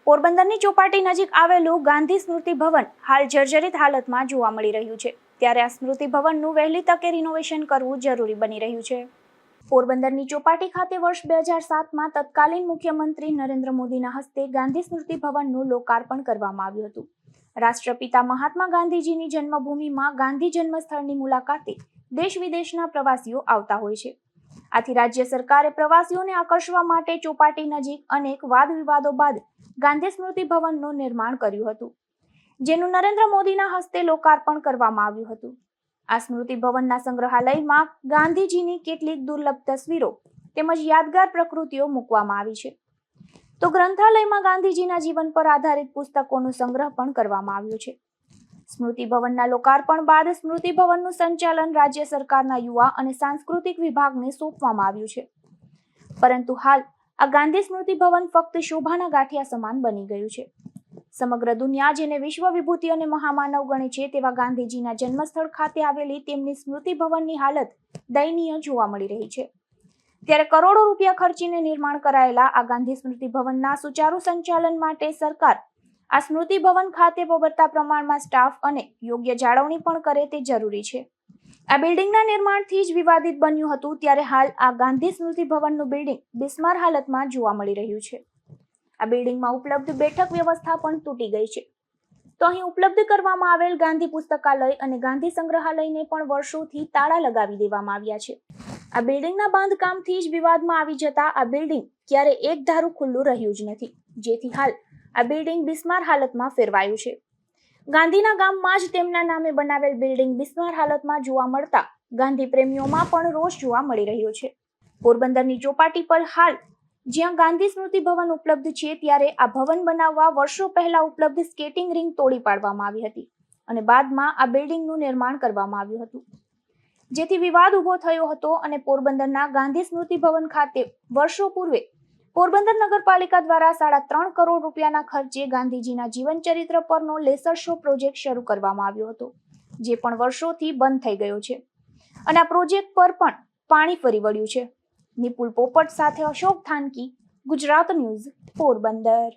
પોરબંદરની ચોપાટી નજીક આવેલું ગાંધી સ્મૃતિ ભવન હાલ જર્જરિત હાલતમાં જોવા મળી રહ્યું છે। ત્યારે આ સ્મૃતિ ભવનનું વહેલી તકે રિનોવેશન કરવું જરૂરી બની રહ્યું છે। પોરબંદરની ચોપાટી ખાતે વર્ષ 2007માં તત્કાલીન મુખ્યમંત્રી નરેન્દ્ર મોદીના હસ્તે ગાંધી સ્મૃતિ ભવનનું લોકાર્પણ કરવામાં આવ્યું હતું। રાષ્ટ્રપિતા મહાત્મા ગાંધીજીની જન્મભૂમિમાં ગાંધી જન્મસ્થળની મુલાકાતે દેશ વિદેશના પ્રવાસીઓ આવતા હોય છે। આથી રાજ્ય સરકારે પ્રવાસીઓને આકર્ષવા માટે ચોપાટી નજીક અનેક વાદ વિવાદો બાદ ગાંધી સ્મૃતિ ભવનનું નિર્માણ કર્યું હતું, જેનું નરેન્દ્ર મોદીના હસ્તે લોકાર્પણ કરવામાં આવ્યું હતું। આ સ્મૃતિ ભવનના સંગ્રહાલયમાં ગાંધીજીની કેટલીક દુર્લભ તસવીરો તેમજ યાદગાર પ્રકૃતિઓ મૂકવામાં આવી છે। તો ગ્રંથાલયમાં ગાંધીજીના જીવન પર આધારિત પુસ્તકોનો સંગ્રહ પણ કરવામાં આવ્યો છે। સ્મૃતિ ભવનના લોકાર્પણ બાદ સ્મૃતિ ભવનનું સંચાલન રાજ્ય સરકારના યુવા અને સાંસ્કૃતિક વિભાગને સોંપવામાં આવ્યું છે। પરંતુ હાલ આ ગાંધી સ્મૃતિ ભવન ફક્ત શોભાના ગાંઠિયા સમાન બની ગયું છે। સમગ્ર દુનિયા જેને વિશ્વ વિભૂતિ અને મહામાનવ ગણે છે તેવા ગાંધીજીના જન્મસ્થળ ખાતે આવેલી તેમની સ્મૃતિ ભવનની હાલત દયનીય જોવા મળી રહી છે। ત્યારે કરોડો રૂપિયા ખર્ચીને નિર્માણ કરાયેલા આ ગાંધી સ્મૃતિ ભવનના સુચારુ સંચાલન માટે સરકાર આ સ્મૃતિ ભવન ખાતે પૂરતા પ્રમાણમાં સ્ટાફ અને યોગ્ય જાળવણી પણ કરે તે જરૂરી છે। આ બિલ્ડિંગના નિર્માણથી જ વિવાદિત બન્યું હતું, ત્યારે હાલ આ ગાંધી સ્મૃતિ ભવનનું બિલ્ડિંગ બિસ્માર હાલતમાં જોવા મળી રહ્યું છે। આ બિલ્ડિંગમાં ઉપલબ્ધ બેઠક વ્યવસ્થા પણ તૂટી ગઈ છે। તો અહીં ઉપલબ્ધ કરવામાં આવેલ ગાંધી પુસ્તકાલય અને ગાંધી સંગ્રહાલયને પણ વર્ષોથી તાળા લગાવી દેવામાં આવ્યા છે। આ બિલ્ડિંગના બાંધકામથી જ વિવાદમાં આવી જતા આ બિલ્ડિંગ ક્યારે એક ધારું ખુલ્લું રહ્યું જ નથી, જેથી હાલ આ બિલ્ડિંગ બિસ્માર હાલતમાં ફેરવાયું છે। ગાંધીના ગામમાં જ તેમના નામે બનાવેલ બિલ્ડિંગ બિસ્માર હાલતમાં જોવા મળતા ગાંધી પ્રેમીઓમાં પણ રોષ જોવા મળી રહ્યો છે। પોરબંદરની ચોપાટી પર હાલ જ્યાં ગાંધી સ્મૃતિ ભવન ઉપલબ્ધ છે, ત્યારે આ ભવન બનાવવા વર્ષો પહેલા ઉપલબ્ધ સ્કેટિંગ રિંગ તોડી પાડવામાં આવી હતી અને બાદમાં આ બિલ્ડિંગનું નિર્માણ કરવામાં આવ્યું હતું, જેથી વિવાદ ઉભો થયો હતો અને પોરબંદરના ગાંધી સ્મૃતિ ભવન ખાતે વર્ષો પૂર્વે પોરબંદર નગરપાલિકા દ્વારા 3.5 કરોડ રૂપિયાના ખર્ચે ગાંધીજીના જીવન ચરિત્ર પરનો લેસર શો પ્રોજેક્ટ શરૂ કરવામાં આવ્યો હતો, જે પણ વર્ષોથી બંધ થઈ ગયો છે અને આ પ્રોજેક્ટ પર પણ પાણી ફરી વળ્યું છે। નિપુલ પોપટ સાથે અશોક થાનકી, ગુજરાત ન્યૂઝ, પોરબંદર।